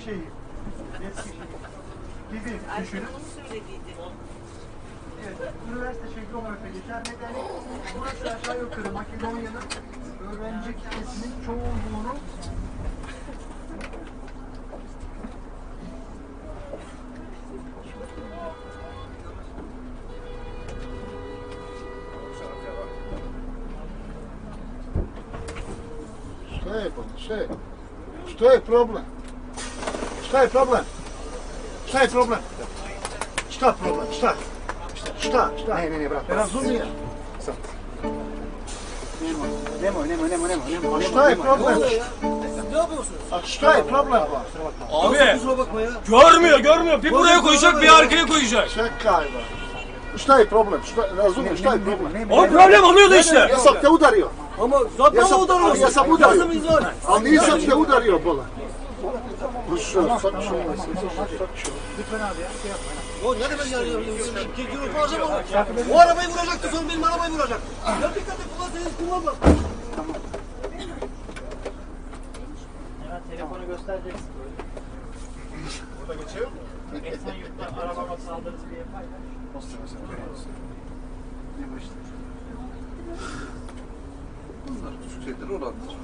Eskişehir. Gibi düşünün. Evet, üniversite şehri olarak da geçer. Nedeni burası aşağı yukarı Makedonya'nın öğrenci kitlesinin çoğunluğunu Što je problem? Šta je problem? Šta je problem? Šta problem? Šta? Šta? Ne, brat. Razumijem. Nemoj. Šta je problem? Ne yapıyorsunuz? Šta je problem? Abi Kusura bakma ya. görmüyor. Bir buraya koyacak, bir arkaya koyacak. Čekaj, ba. Šta je problem? Razumiješ, šta je problem? O problem oluyordu işte. Ja sam te udario. Ama zaten udarıyorsun. Ja sam udario. Nasıl izah? Ali nisam te udario, bola. Lütfen abi ya. O ne demek yani? Gürültü alacağım ama. O arabayı vuracaktı sonra benim arabayı vuracaktı. Ya dikkat et kullansanız kullanma. Evet, telefonu göstereceksin böyle. Burada geçiyor mu? Esenyurt'ta arabama saldırısı diye paylaş. Bunlar küçük şeyler olabilir.